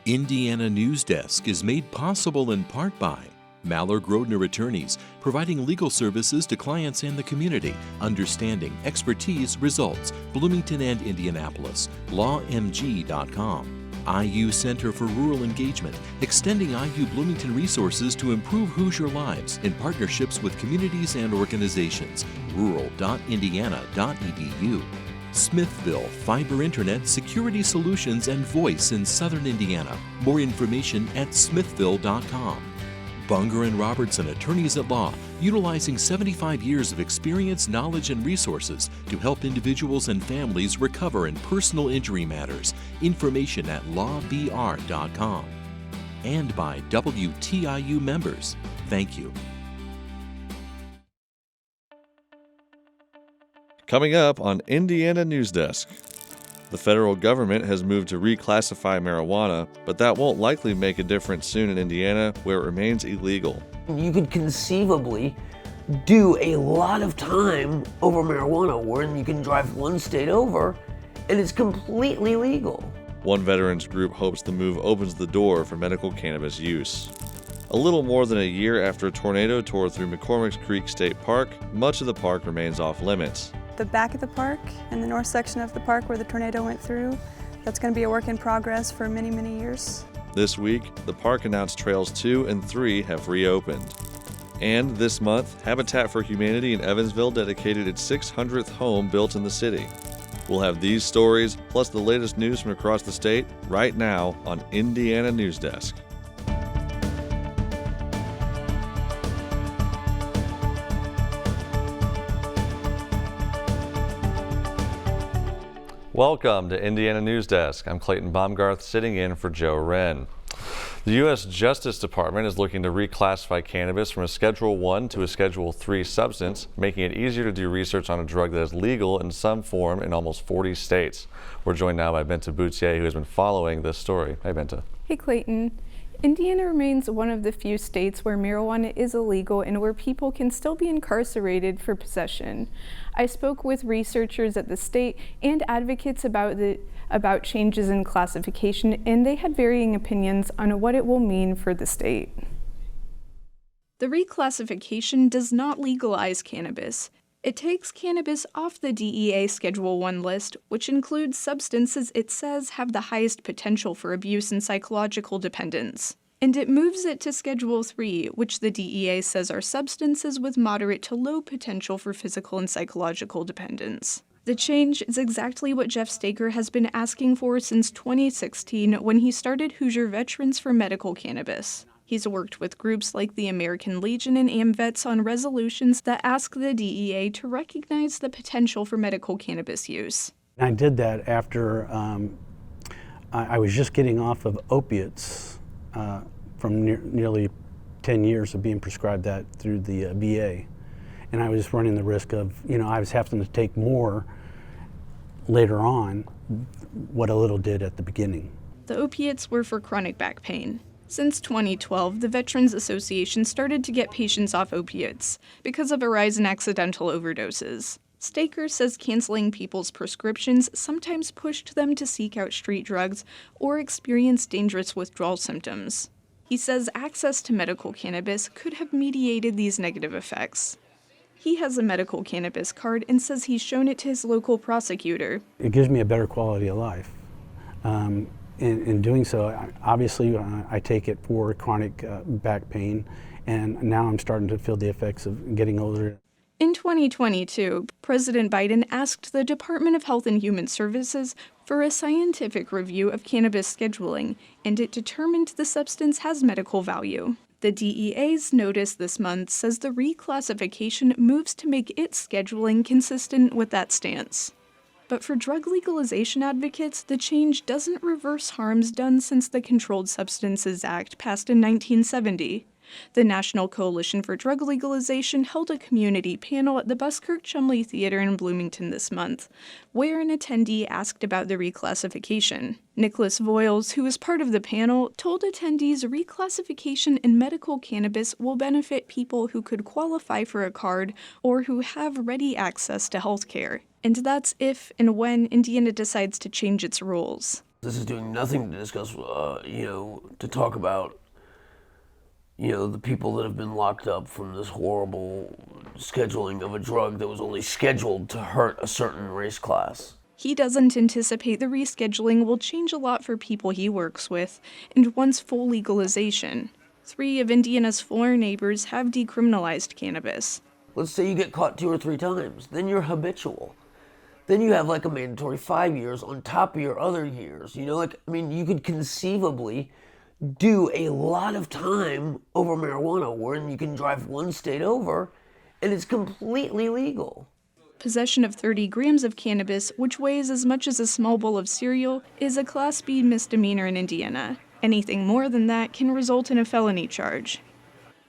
Indiana Newsdesk is made possible in part by Maller-Grodner Attorneys, providing legal services to clients and the community, understanding, expertise, results, Bloomington and Indianapolis, lawmg.com. IU Center for Rural Engagement, extending IU Bloomington resources to improve Hoosier lives in partnerships with communities and organizations, rural.indiana.edu. Smithville Fiber Internet Security Solutions and Voice in Southern Indiana. More information at smithville.com. Bunger and Robertson Attorneys at Law, utilizing 75 years of experience, knowledge, and resources to help individuals and families recover in personal injury matters. Information at lawbr.com. And by WTIU members. Thank you. Coming up on Indiana Newsdesk. The federal government has moved to reclassify marijuana, but that won't likely make a difference soon in Indiana, where it remains illegal. You could conceivably do a lot of time over marijuana, where you can drive one state over, and it's completely legal. One veterans group hopes the move opens the door for medical cannabis use. A little more than a year after a tornado tore through McCormick's Creek State Park, much of the park remains off limits. The back of the park and the north section of the park where the tornado went through, that's going to be a work in progress for many, many years. This week, the park announced Trails 2 and 3 have reopened. And this month, Habitat for Humanity in Evansville dedicated its 600th home built in the city. We'll have these stories, plus the latest news from across the state, right now on Indiana Newsdesk. Welcome to Indiana Newsdesk. I'm Clayton Baumgarth, sitting in for Joe Wren. The U.S. Justice Department is looking to reclassify cannabis from a Schedule 1 to a Schedule 3 substance, making it easier to do research on a drug that is legal in some form in almost 40 states. We're joined now by Benta Boutier, who has been following this story. Hey, Benta. Hey, Clayton. Indiana remains one of the few states where marijuana is illegal and where people can still be incarcerated for possession. I spoke with researchers at the state and advocates about changes in classification, and they had varying opinions on what it will mean for the state. The reclassification does not legalize cannabis. It takes cannabis off the DEA Schedule 1 list, which includes substances it says have the highest potential for abuse and psychological dependence. And it moves it to Schedule 3, which the DEA says are substances with moderate to low potential for physical and psychological dependence. The change is exactly what Jeff Staker has been asking for since 2016 when he started Hoosier Veterans for Medical Cannabis. He's worked with groups like the American Legion and AMVETS on resolutions that ask the DEA to recognize the potential for medical cannabis use. I did that after I was just getting off of opiates from nearly 10 years of being prescribed that through the VA. And I was running the risk of, I was having to take more later on, what a little did at the beginning. The opiates were for chronic back pain. Since 2012, the Veterans Association started to get patients off opiates because of a rise in accidental overdoses. Staker says canceling people's prescriptions sometimes pushed them to seek out street drugs or experience dangerous withdrawal symptoms. He says access to medical cannabis could have mediated these negative effects. He has a medical cannabis card and says he's shown it to his local prosecutor. It gives me a better quality of life. In doing so, obviously I take it for chronic back pain, and now I'm starting to feel the effects of getting older. In 2022, President Biden asked the Department of Health and Human Services for a scientific review of cannabis scheduling, and it determined the substance has medical value. The DEA's notice this month says the reclassification moves to make its scheduling consistent with that stance. But for drug legalization advocates, the change doesn't reverse harms done since the Controlled Substances Act passed in 1970. The National Coalition for Drug Legalization held a community panel at the Buskirk-Chumley Theater in Bloomington this month, where an attendee asked about the reclassification. Nicholas Voiles, who was part of the panel, told attendees reclassification in medical cannabis will benefit people who could qualify for a card or who have ready access to health care. And that's if and when Indiana decides to change its rules. This is doing nothing to discuss, to talk about, the people that have been locked up from this horrible scheduling of a drug that was only scheduled to hurt a certain race class. He doesn't anticipate the rescheduling will change a lot for people he works with, and wants full legalization. 3 of Indiana's 4 neighbors have decriminalized cannabis. Let's say you get caught 2 or 3 times, then you're habitual. Then you have like a mandatory 5 years on top of your other years. You could conceivably do a lot of time over marijuana where you can drive 1 state over and it's completely legal. Possession of 30 grams of cannabis, which weighs as much as a small bowl of cereal, is a Class B misdemeanor in Indiana. Anything more than that can result in a felony charge.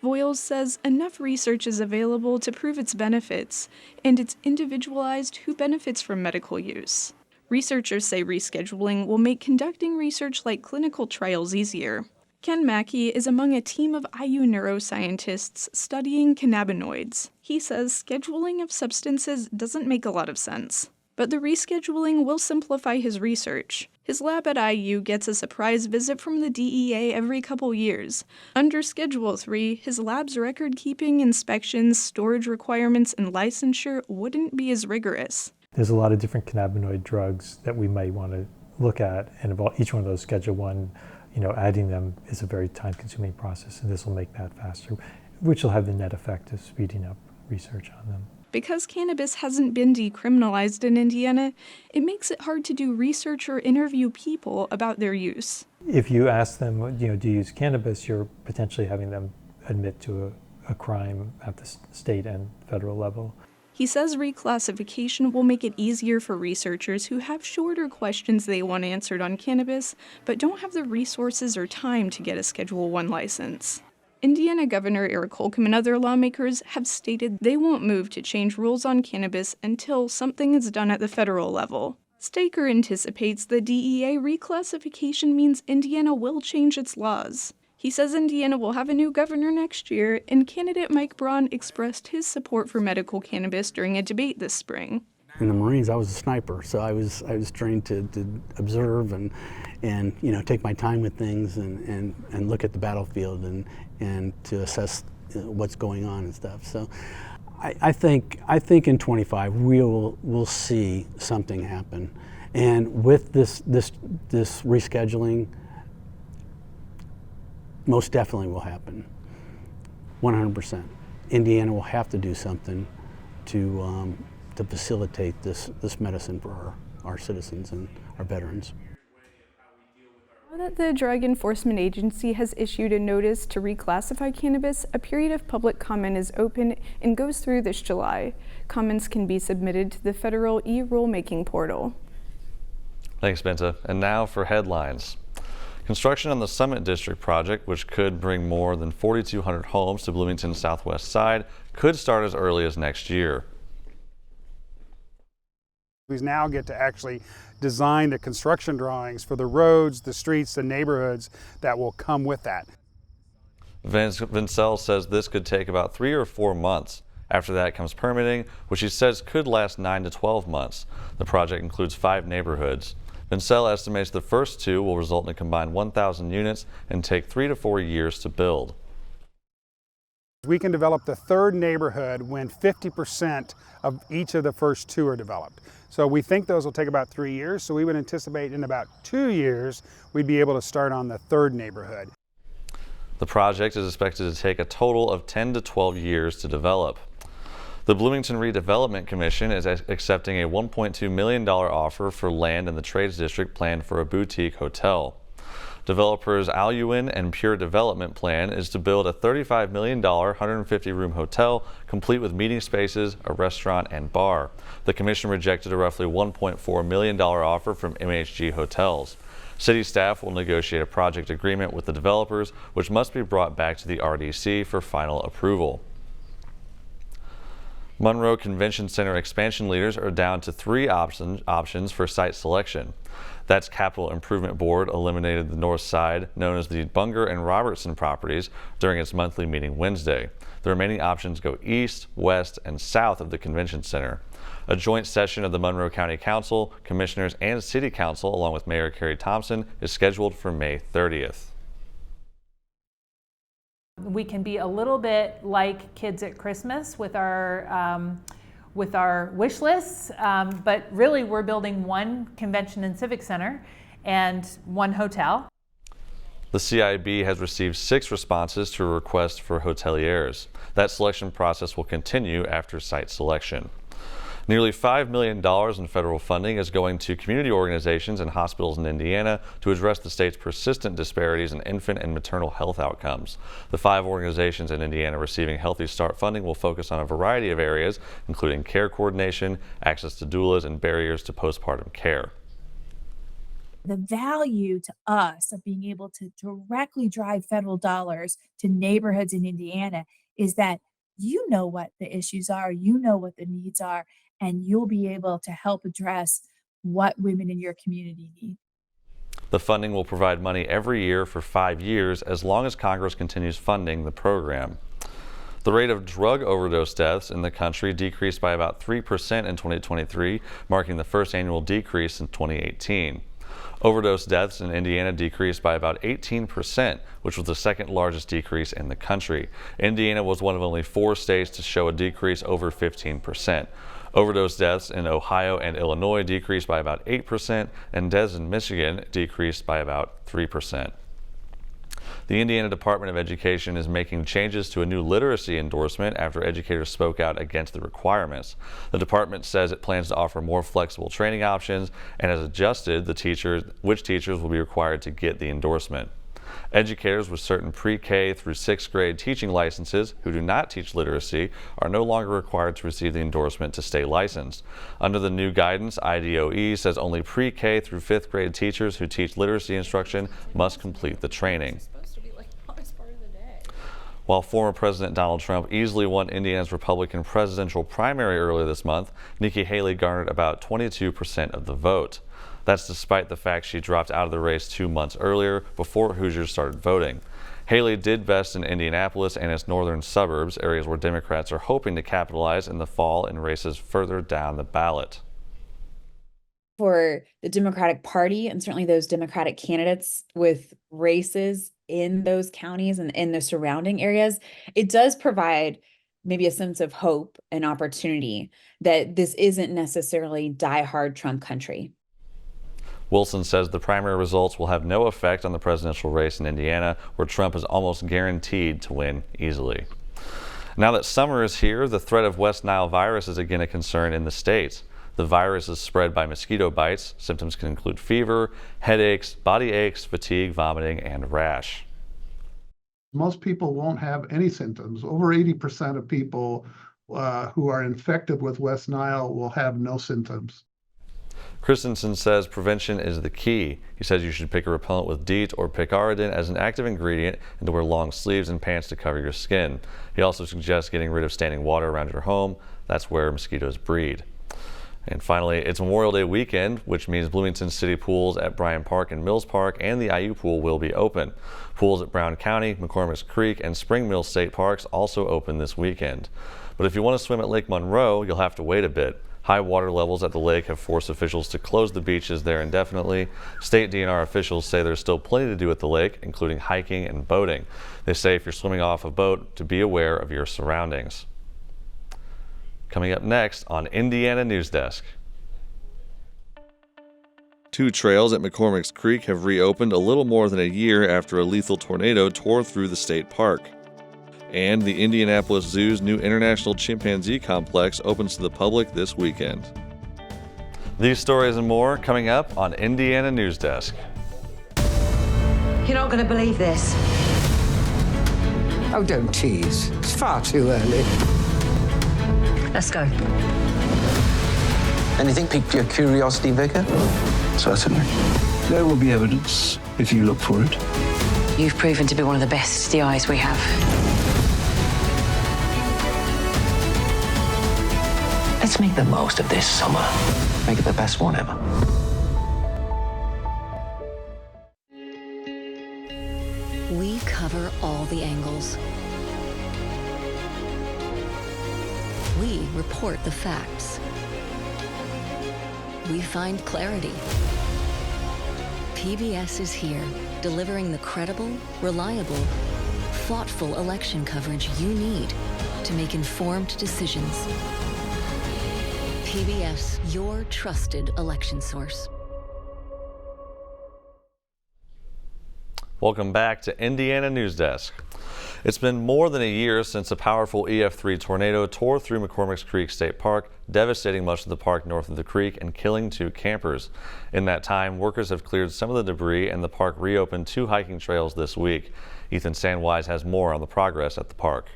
Voiles says enough research is available to prove its benefits, and it's individualized who benefits from medical use. Researchers say rescheduling will make conducting research like clinical trials easier. Ken Mackey is among a team of IU neuroscientists studying cannabinoids. He says scheduling of substances doesn't make a lot of sense, but the rescheduling will simplify his research. His lab at IU gets a surprise visit from the DEA every couple years. Under Schedule 3, his lab's record-keeping, inspections, storage requirements, and licensure wouldn't be as rigorous. There's a lot of different cannabinoid drugs that we might want to look at, and about each one of those Schedule 1, adding them is a very time-consuming process, and this will make that faster, which will have the net effect of speeding up research on them. Because cannabis hasn't been decriminalized in Indiana, it makes it hard to do research or interview people about their use. If you ask them, do you use cannabis, you're potentially having them admit to a crime at the state and federal level. He says reclassification will make it easier for researchers who have shorter questions they want answered on cannabis, but don't have the resources or time to get a Schedule I license. Indiana Governor Eric Holcomb and other lawmakers have stated they won't move to change rules on cannabis until something is done at the federal level. Staker anticipates the DEA reclassification means Indiana will change its laws. He says Indiana will have a new governor next year, and candidate Mike Braun expressed his support for medical cannabis during a debate this spring. In the Marines, I was a sniper, so I was trained to observe and take my time with things and look at the battlefield and to assess what's going on and stuff. So I think in 25 we'll see something happen, and with this rescheduling, most definitely will happen. 100%. Indiana will have to do something to facilitate this medicine for our citizens and our veterans. Now that the Drug Enforcement Agency has issued a notice to reclassify cannabis, a period of public comment is open and goes through this July. Comments can be submitted to the federal e-rulemaking portal. Thanks, Benta. And now for headlines. Construction on the Summit District project, which could bring more than 4,200 homes to Bloomington's southwest side, could start as early as next year. We now get to actually design the construction drawings for the roads, the streets, the neighborhoods that will come with that. Vincel says this could take about 3 or 4 months. After that comes permitting, which he says could last 9 to 12 months. The project includes 5 neighborhoods. Vincel estimates the first 2 will result in a combined 1,000 units and take 3 to 4 years to build. We can develop the 3rd neighborhood when 50% of each of the first 2 are developed. So we think those will take about 3 years, so we would anticipate in about 2 years we'd be able to start on the 3rd neighborhood. The project is expected to take a total of 10 to 12 years to develop. The Bloomington Redevelopment Commission is accepting a $1.2 million offer for land in the Trades District planned for a boutique hotel. Developers Aluin and Pure Development plan is to build a $35 million 150-room hotel complete with meeting spaces, a restaurant, and bar. The commission rejected a roughly $1.4 million offer from MHG Hotels. City staff will negotiate a project agreement with the developers, which must be brought back to the RDC for final approval. Monroe Convention Center expansion leaders are down to 3 options for site selection. That's Capital Improvement Board eliminated the north side, known as the Bunger and Robertson properties, during its monthly meeting Wednesday. The remaining options go east, west, and south of the convention center. A joint session of the Monroe County Council, Commissioners, and City Council, along with Mayor Carrie Thompson, is scheduled for May 30th. We can be a little bit like kids at Christmas with our wish lists, but really we're building one convention and civic center and one hotel. The CIB has received 6 responses to a request for hoteliers. That selection process will continue after site selection. Nearly $5 million in federal funding is going to community organizations and hospitals in Indiana to address the state's persistent disparities in infant and maternal health outcomes. The 5 organizations in Indiana receiving Healthy Start funding will focus on a variety of areas, including care coordination, access to doulas, and barriers to postpartum care. The value to us of being able to directly drive federal dollars to neighborhoods in Indiana is that you know what the issues are, you know what the needs are, and you'll be able to help address what women in your community need. The funding will provide money every year for 5 years as long as Congress continues funding the program. The rate of drug overdose deaths in the country decreased by about 3% in 2023, marking the first annual decrease in 2018. Overdose deaths in Indiana decreased by about 18%, which was the second largest decrease in the country. Indiana was one of only 4 states to show a decrease over 15%. Overdose deaths in Ohio and Illinois decreased by about 8%, and deaths in Michigan decreased by about 3%. The Indiana Department of Education is making changes to a new literacy endorsement after educators spoke out against the requirements. The department says it plans to offer more flexible training options and has adjusted which teachers will be required to get the endorsement. Educators with certain pre-K through 6th grade teaching licenses who do not teach literacy are no longer required to receive the endorsement to stay licensed. Under the new guidance, IDOE says only pre-K through 5th grade teachers who teach literacy instruction must complete the training. While former President Donald Trump easily won Indiana's Republican presidential primary earlier this month, Nikki Haley garnered about 22% of the vote. That's despite the fact she dropped out of the race 2 months earlier before Hoosiers started voting. Haley did best in Indianapolis and its northern suburbs, areas where Democrats are hoping to capitalize in the fall in races further down the ballot. For the Democratic Party and certainly those Democratic candidates with races in those counties and in the surrounding areas, it does provide maybe a sense of hope and opportunity that this isn't necessarily diehard Trump country. Wilson says the primary results will have no effect on the presidential race in Indiana, where Trump is almost guaranteed to win easily. Now that summer is here, the threat of West Nile virus is again a concern in the state. The virus is spread by mosquito bites. Symptoms can include fever, headaches, body aches, fatigue, vomiting, and rash. Most people won't have any symptoms. Over 80% of people who are infected with West Nile will have no symptoms. Christensen says prevention is the key. He says you should pick a repellent with DEET or picaridin as an active ingredient and to wear long sleeves and pants to cover your skin. He also suggests getting rid of standing water around your home. That's where mosquitoes breed. And finally, it's Memorial Day weekend, which means Bloomington City pools at Bryan Park and Mills Park and the IU pool will be open. Pools at Brown County, McCormick's Creek, and Spring Mill State Parks also open this weekend. But if you want to swim at Lake Monroe, you'll have to wait a bit. High water levels at the lake have forced officials to close the beaches there indefinitely. State DNR officials say there's still plenty to do at the lake, including hiking and boating. They say if you're swimming off a boat, to be aware of your surroundings. Coming up next on Indiana Newsdesk. 2 trails at McCormick's Creek have reopened a little more than a year after a lethal tornado tore through the state park. And the Indianapolis Zoo's new International Chimpanzee Complex opens to the public this weekend. These stories and more coming up on Indiana Newsdesk. You're not going to believe this. Oh, don't tease. It's far too early. Let's go. Anything piqued your curiosity, Vicar? Certainly. There will be evidence if you look for it. You've proven to be one of the best DIs we have. Let's make the most of this summer. Make it the best one ever. We cover all the angles. We report the facts. we find clarity. PBS is here, delivering the credible, reliable, thoughtful election coverage you need to make informed decisions. PBS, your trusted election source. Welcome back to Indiana Newsdesk. It's been more than a year since a powerful EF3 tornado tore through McCormick's Creek State Park, devastating much of the park north of the creek and killing 2 campers. In that time, workers have cleared some of the debris and the park reopened 2 hiking trails this week. Ethan Sandwise has more on the progress at the park.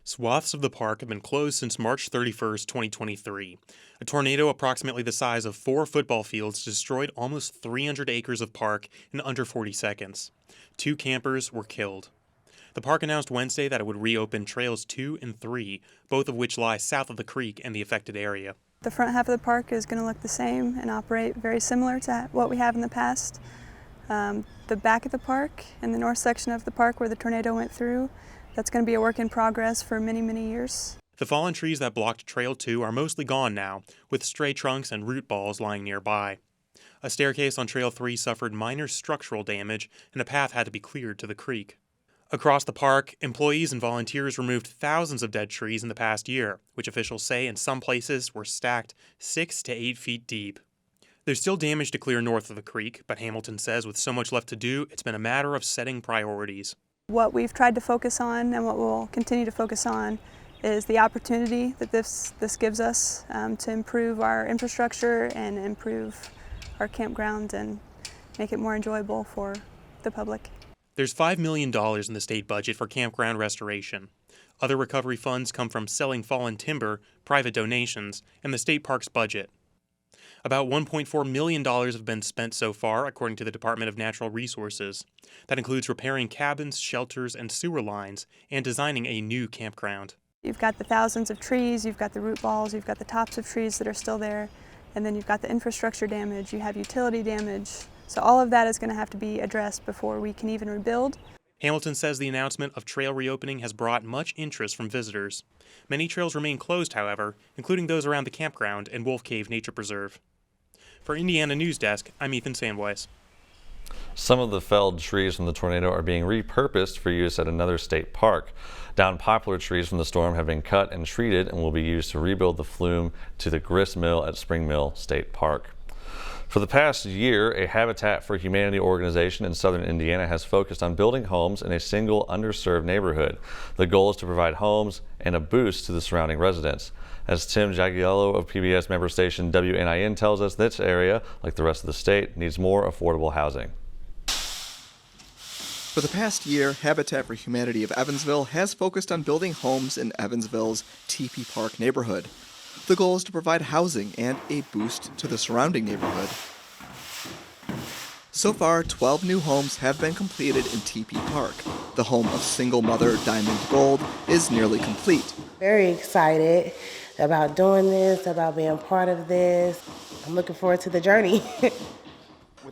Swaths of the park have been closed since March 31st, 2023. A tornado approximately the size of 4 football fields destroyed almost 300 acres of park in under 40 seconds. 2 campers were killed. The park announced Wednesday that it would reopen trails 2 and 3, both of which lie south of the creek and the affected area. The front half of the park is going to look the same and operate very similar to what we have in the past. The back of the park and the north section of the park where the tornado went through, that's going to be a work in progress for many, many years. The fallen trees that blocked Trail 2 are mostly gone now, with stray trunks and root balls lying nearby. A staircase on Trail 3 suffered minor structural damage, and a path had to be cleared to the creek. Across the park, employees and volunteers removed thousands of dead trees in the past year, which officials say in some places were stacked 6 to 8 feet deep. There's still damage to clear north of the creek, but Hamilton says with so much left to do, it's been a matter of setting priorities. What we've tried to focus on and what we'll continue to focus on is the opportunity that this gives us to improve our infrastructure and improve our campground and make it more enjoyable for the public. There's $5 million in the state budget for campground restoration. Other recovery funds come from selling fallen timber, private donations, and the state park's budget. About $1.4 million have been spent so far, according to the Department of Natural Resources. That includes repairing cabins, shelters, and sewer lines, and designing a new campground. You've got the thousands of trees, you've got the root balls, you've got the tops of trees that are still there, and then you've got the infrastructure damage, you have utility damage. So all of that is going to have to be addressed before we can even rebuild. Hamilton says the announcement of trail reopening has brought much interest from visitors. Many trails remain closed, however, including those around the campground and Wolf Cave Nature Preserve. For Indiana Newsdesk, I'm Ethan Sandwise. Some of the felled trees from the tornado are being repurposed for use at another state park. Down poplar trees from the storm have been cut and treated and will be used to rebuild the flume to the grist mill at Spring Mill State Park. For the past year, a Habitat for Humanity organization in southern Indiana has focused on building homes in a single underserved neighborhood. The goal is to provide homes and a boost to the surrounding residents. As Tim Jagiello of PBS member station WNIN tells us, this area, like the rest of the state, needs more affordable housing. For the past year, Habitat for Humanity of Evansville has focused on building homes in Evansville's Teepee Park neighborhood. The goal is to provide housing and a boost to the surrounding neighborhood. So far, 12 new homes have been completed in Teepee Park. The home of single mother Diamond Gold is nearly complete. Very excited about doing this, about being part of this. I'm looking forward to the journey.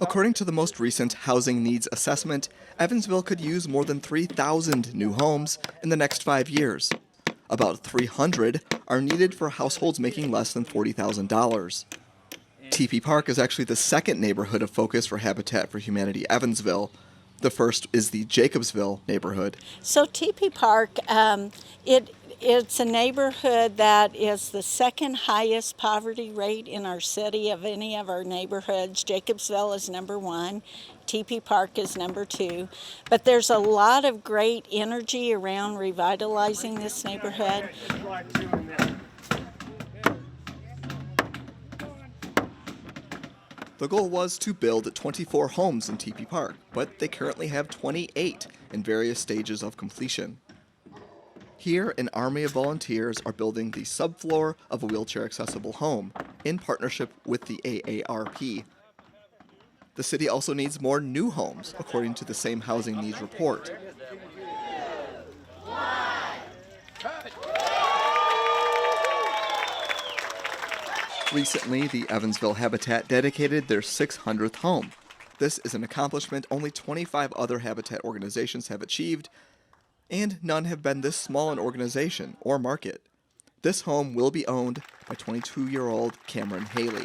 According to the most recent housing needs assessment, Evansville could use more than 3,000 new homes in the next 5 years. About 300 are needed for households making less than $40,000. Teepee Park is actually the second neighborhood of focus for Habitat for Humanity Evansville. The first is the Jacobsville neighborhood. So Teepee Park, it's a neighborhood that is the second highest poverty rate in our city of any of our neighborhoods. Jacobsville is number 1. Teepee Park is number 2. But there's a lot of great energy around revitalizing this neighborhood. The goal was to build 24 homes in Teepee Park, but they currently have 28 in various stages of completion. Here, an army of volunteers are building the subfloor of a wheelchair-accessible home in partnership with the AARP. The city also needs more new homes, according to the same housing needs report. Recently, the Evansville Habitat dedicated their 600th home. This is an accomplishment only 25 other Habitat organizations have achieved, and none have been this small an organization or market. This home will be owned by 22-year-old Cameron Haley.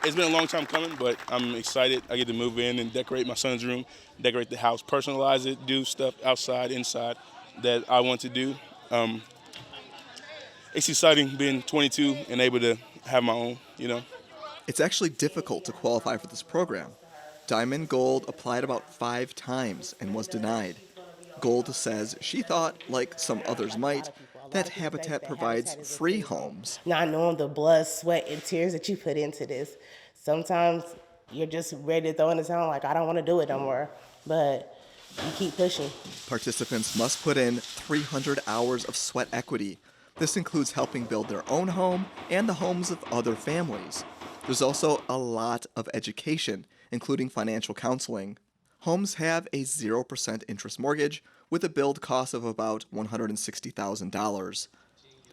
It's been a long time coming, but I'm excited. I get to move in and decorate my son's room, decorate the house, personalize it, do stuff outside, inside that I want to do. It's exciting being 22 and able to have my own, It's actually difficult to qualify for this program. Diamond Gold applied about 5 times and was denied. Gold says she thought, like some others might, that Habitat provides free homes. Not knowing the blood, sweat, and tears that you put into this. Sometimes you're just ready to throw in the towel, like, I don't want to do it no more. But you keep pushing. Participants must put in 300 hours of sweat equity. This includes helping build their own home and the homes of other families. There's also a lot of education, including financial counseling. Homes have a 0% interest mortgage with a build cost of about $160,000.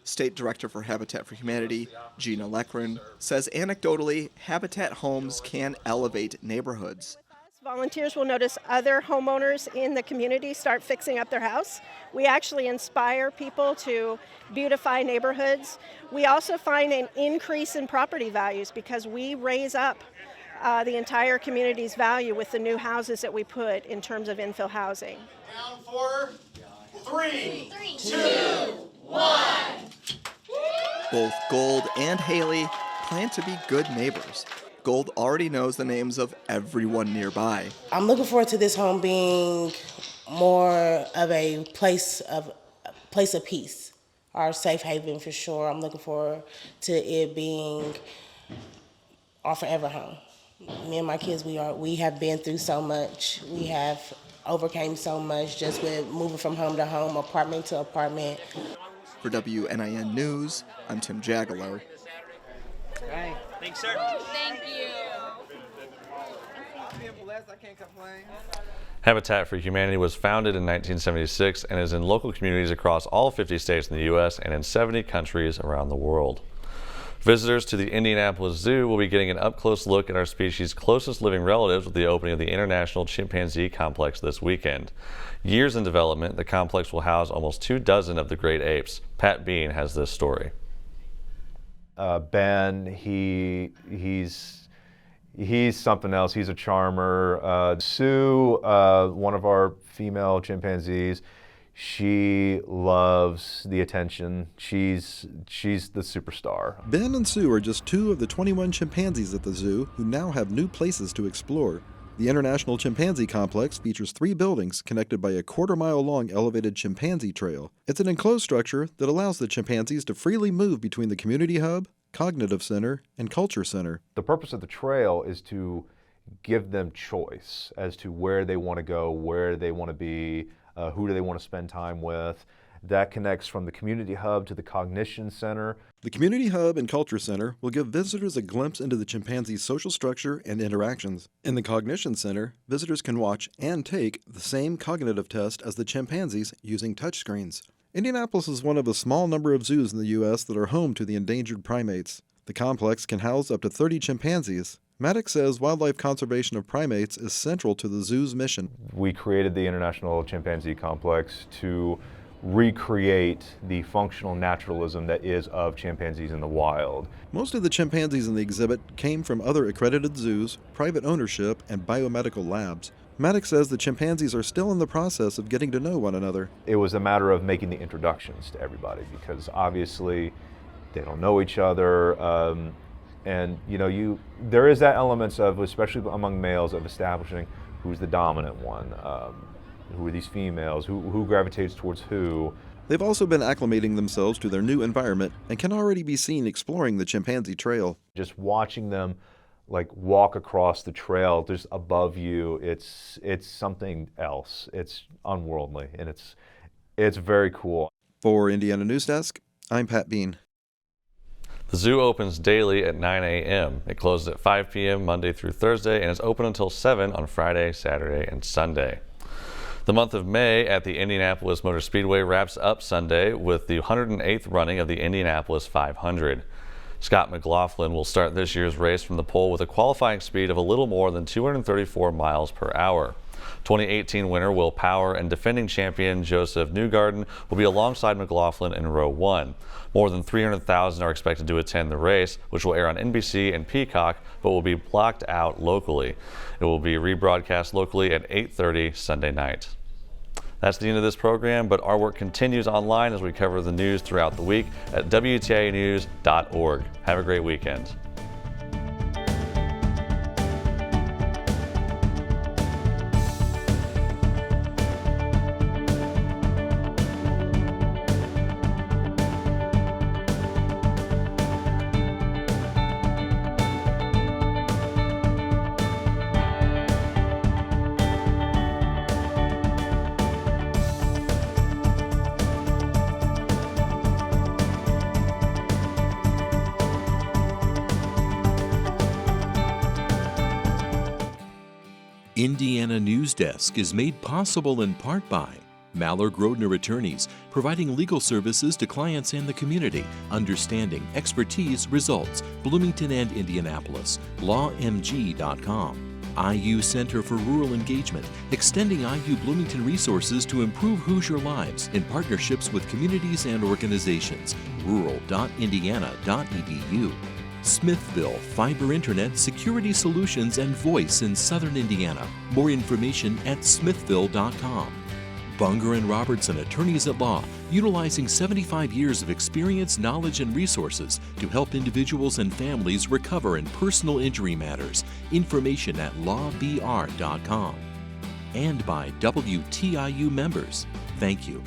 State Director for Habitat for Humanity, Gina Leckren, says anecdotally, Habitat homes can elevate neighborhoods. Volunteers will notice other homeowners in the community start fixing up their house. We actually inspire people to beautify neighborhoods. We also find an increase in property values because we raise up the entire community's value with the new houses that we put in terms of infill housing. Down for 3, 2, 1. Both Gold and Haley plan to be good neighbors. Gold already knows the names of everyone nearby. I'm looking forward to this home being more of a place of peace, our safe haven for sure. I'm looking forward to it being our forever home. Me and my kids, we have been through so much. We have overcame so much just with moving from home to home, apartment to apartment. For WNIN News, I'm Tim Jagalow. Hey, thanks, sir. Thank you. Being blessed, I can't complain. Habitat for Humanity was founded in 1976 and is in local communities across all 50 states in the U.S. and in 70 countries around the world. Visitors to the Indianapolis Zoo will be getting an up-close look at our species' closest living relatives with the opening of the International Chimpanzee Complex this weekend. Years in development, the complex will house almost 24 of the great apes. Pat Bean has this story. Ben, he's something else. He's a charmer. Sue, one of our female chimpanzees, she loves the attention. She's the superstar. Ben and Sue are just 2 of the 21 chimpanzees at the zoo who now have new places to explore. The International Chimpanzee Complex features 3 buildings connected by a quarter-mile-long elevated chimpanzee trail. It's an enclosed structure that allows the chimpanzees to freely move between the community hub, cognitive center, and culture center. The purpose of the trail is to give them choice as to where they want to go, where they want to be, who do they want to spend time with. That connects from the community hub to the cognition center. The community hub and culture center will give visitors a glimpse into the chimpanzee's social structure and interactions. In the cognition center, visitors can watch and take the same cognitive test as the chimpanzees using touchscreens. Indianapolis is one of a small number of zoos in the U.S. that are home to the endangered primates. The complex can house up to 30 chimpanzees. Maddox says wildlife conservation of primates is central to the zoo's mission. We created the International Chimpanzee Complex to recreate the functional naturalism that is of chimpanzees in the wild. Most of the chimpanzees in the exhibit came from other accredited zoos, private ownership, and biomedical labs. Maddox says the chimpanzees are still in the process of getting to know one another. It was a matter of making the introductions to everybody because obviously they don't know each other. And there is that element of, especially among males, of establishing who's the dominant one, who are these females, who gravitates towards who. They've also been acclimating themselves to their new environment and can already be seen exploring the chimpanzee trail. Just watching them walk across the trail just above you, it's something else. It's unworldly and it's very cool. For Indiana Newsdesk, I'm Pat Bean. The zoo opens daily at 9 a.m. It closes at 5 p.m. Monday through Thursday and is open until 7 on Friday, Saturday, and Sunday. The month of May at the Indianapolis Motor Speedway wraps up Sunday with the 108th running of the Indianapolis 500. Scott McLaughlin will start this year's race from the pole with a qualifying speed of a little more than 234 miles per hour. 2018 winner Will Power and defending champion Joseph Newgarden will be alongside McLaughlin in row 1. More than 300,000 are expected to attend the race, which will air on NBC and Peacock, but will be blocked out locally. It will be rebroadcast locally at 8:30 Sunday night. That's the end of this program, but our work continues online as we cover the news throughout the week at WTIUnews.org. Have a great weekend. Indiana Newsdesk is made possible in part by Maller Grodner Attorneys, providing legal services to clients and the community. Understanding, expertise, results. Bloomington and Indianapolis. LawMG.com. IU Center for Rural Engagement, extending IU Bloomington resources to improve Hoosier lives in partnerships with communities and organizations. Rural.indiana.edu. Smithville Fiber Internet Security Solutions and Voice in Southern Indiana. More information at smithville.com. Bunger and Robertson Attorneys at Law, utilizing 75 years of experience, knowledge, and resources to help individuals and families recover in personal injury matters. Information at lawbr.com. And by WTIU members. Thank you.